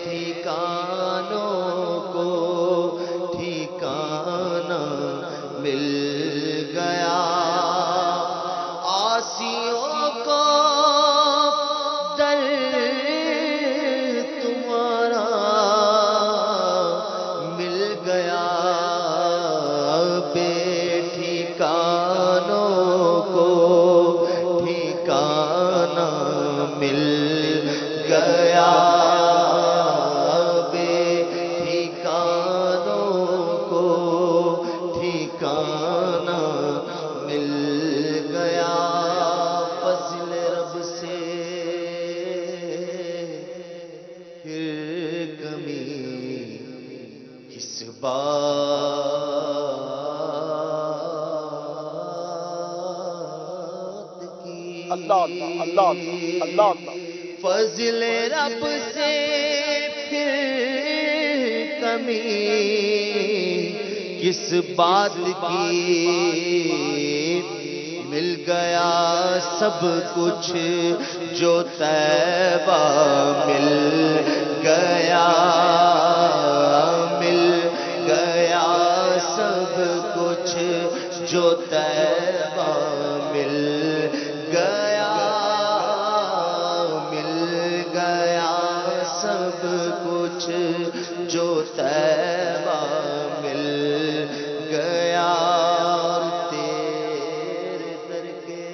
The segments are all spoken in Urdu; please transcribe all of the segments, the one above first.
ٹھکانوں کو ٹھکانہ مل گیا، عاصیوں کو در تمہارا مل گیا، بے ٹھکانوں کو ٹھکانہ مل گیا، بے ٹھکانوں کو ٹھکانہ مل گیا، فضل رب سے پھر کمی کس بات کی، اللہ اللہ اللہ اللہ اللہ فضل رب سے پھر کمی کس بات کی، مل گیا سب کچھ جو طیبہ مل گیا، مل گیا سب کچھ جو طیبہ مل گیا، مل گیا سب کچھ جو طیبہ مل گیا، اور تیرے در کے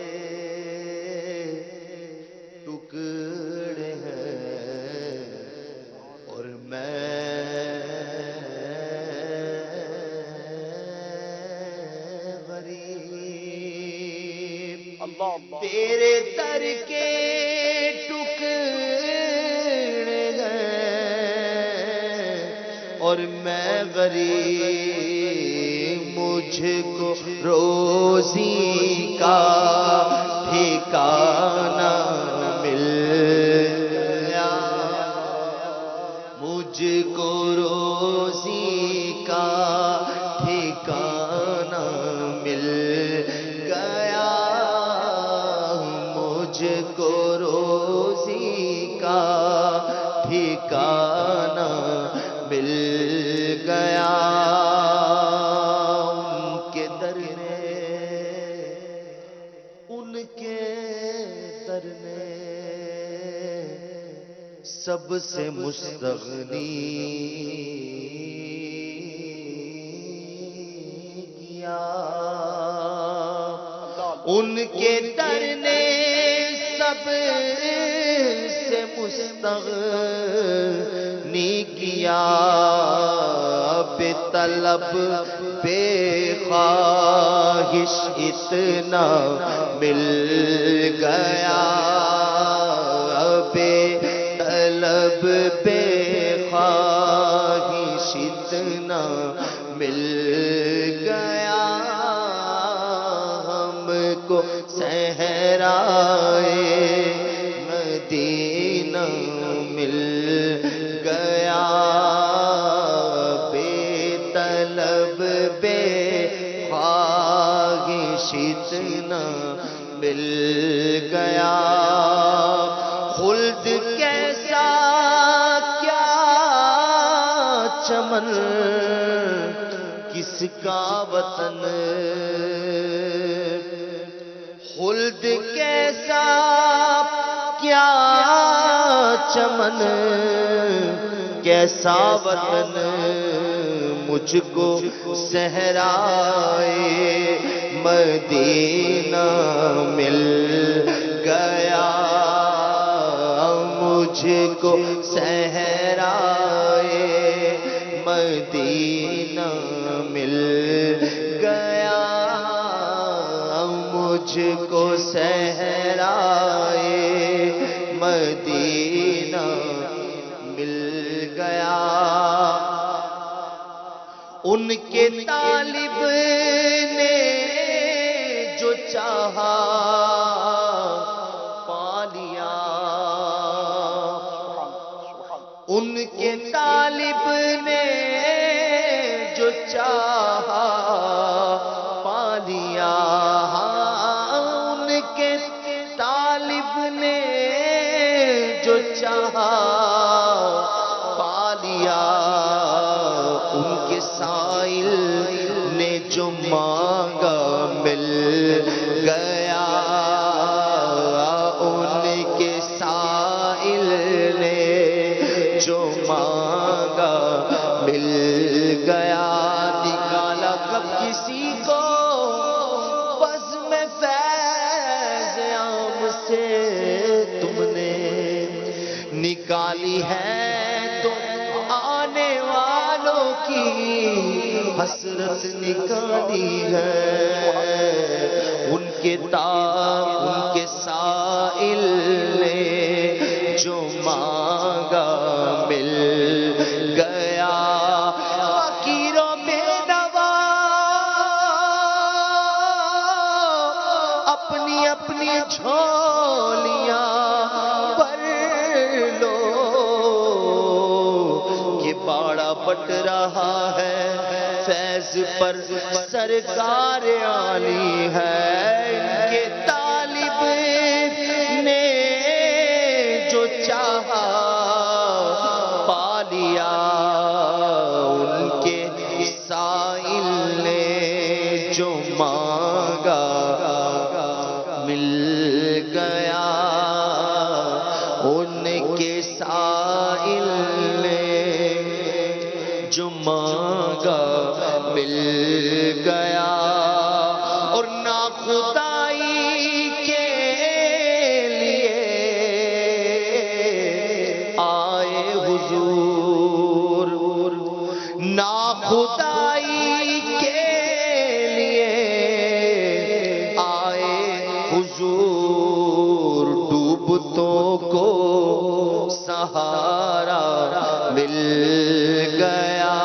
ٹکڑے ہیں اور میں غریب، اللہ اللہ تیرے در کے ٹکڑے ہیں اور میں غریب، مجھ کو روزی کا ٹھکانہ مل گیا، مجھ کو روزی کا ٹھکانہ مل گیا، مجھ کو روزی کا ٹھکانہ مل گیا، ان کے در نے سب سے مستغنی کیا، ان کے در نے سب سے مستغنی کیا، بے طلب بے خواہش اتنا مل گیا، بے طلب بے خواہش اتنا مل گیا، ہم کو صحرائے مدینہ مل گیا، بے طلب بے خواہش اتنا مل گیا، خلد کیسا کیا چمن کس کا وطن، خلد کیسا کیا چمن کیسا وطن، مجھ کو صحرائے مدینہ مل گیا، مجھ کو صحرائے مدینہ مل گیا، مجھ کو صحرائے مدینہ مل گیا، ان کے طالب نے جو چاہا پا لیا، ان کے طالب نے جو چاہا پا لیا، ان کے طالب نے جو چاہا جو مانگا مل گیا، ان کے سائل نے جو مانگا مل گیا۔ نکالا کب کسی کو بزم فیض عام سے تم نے، نکالی ہے تو آنے والوں کی حسرت نکالی ہے۔ ان کے سائل نے جو مانگا مل گیا۔ فقیر و بے نوا اپنی اپنی جھولیاں بھر لو، کہ باڑا بٹ رہا ہے فیض پر سرکار عالی ہے۔ ان کے طالب نے جو چاہا پا لیا، ان کے سائل نے جو مانگا مل گیا، ان کے سائل نے جو مانگا مل گیا۔ اور ناخدائی کے لیے آئے حضور، ناخدائی کے لیے آئے حضور، ڈوبتوں کو سہارا مل گیا،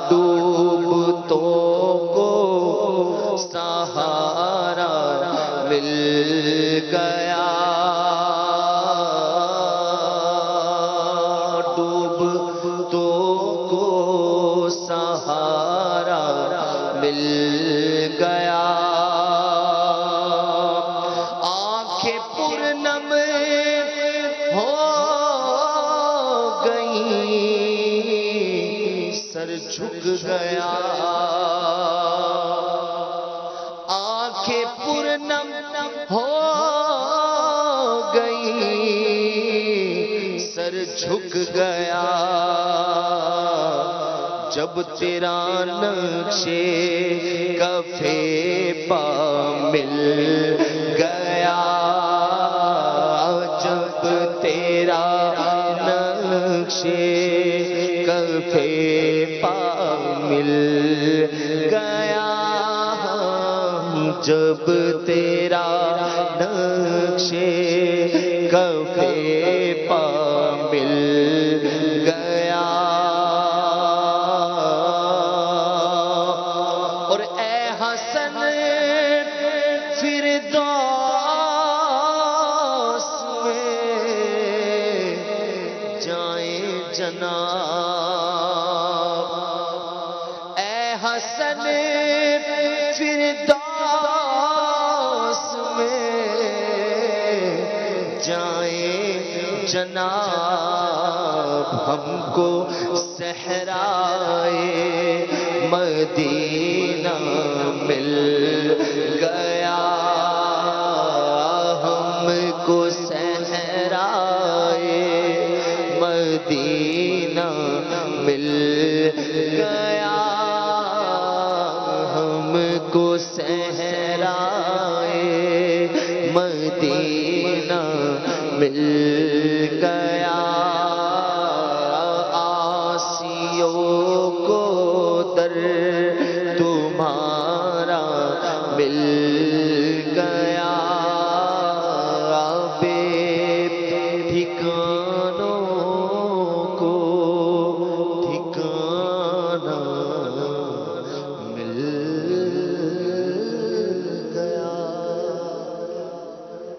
ڈوبتوں کو سہارا مل گیا، ڈوبتوں کو سہارا مل گیا۔ آنکھیں پرنم ہو گئی، سر جھک گیا، آنکھیں پرنم ہو گئی، سر جھک گیا، جب تیرا نقشے کفے پا مل گیا، جب تیرا نقشے کفے پا مل گیا، جب تیرا نقشے کفے پا مل گیا۔ اور اے حسن فردوس میں جائیں جناب، اے حسن فردوس میں جائیں جناب، ہم کو صحرائے مدینہ مل گیا، ہم کو صحرائے مدینہ مل گیا، ہم کو صحرائے مدینہ مل گیا، آسیوں کو در تمہارا مل گیا، بے ٹھکانوں کو ٹھکانہ مل گیا۔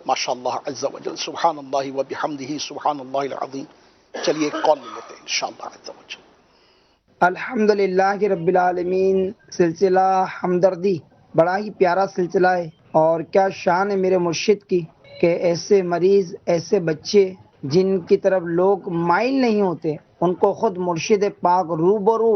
ماشاءاللہ عز و جل، سبحان اللہ و بحمدہ، سبحان اللہ العظیم۔ چلیے ایک کال لے لیتے ہیں انشاءاللہ عز و جل۔ الحمدللہ رب العالمین۔ سلسلہ ہمدردی بڑا ہی پیارا سلسلہ ہے، اور کیا شان ہے میرے مرشد کی کہ ایسے مریض، ایسے بچے جن کی طرف لوگ مائل نہیں ہوتے، ان کو خود مرشد پاک روبرو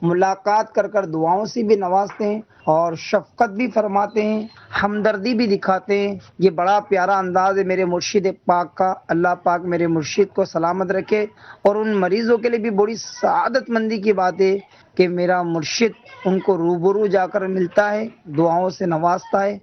ملاقات کر کر دعاؤں سے بھی نوازتے ہیں اور شفقت بھی فرماتے ہیں، ہمدردی بھی دکھاتے ہیں۔ یہ بڑا پیارا انداز ہے میرے مرشد پاک کا۔ اللہ پاک میرے مرشد کو سلامت رکھے، اور ان مریضوں کے لیے بھی بڑی سعادت مندی کی بات ہے کہ میرا مرشد ان کو روبرو جا کر ملتا ہے، دعاؤں سے نوازتا ہے۔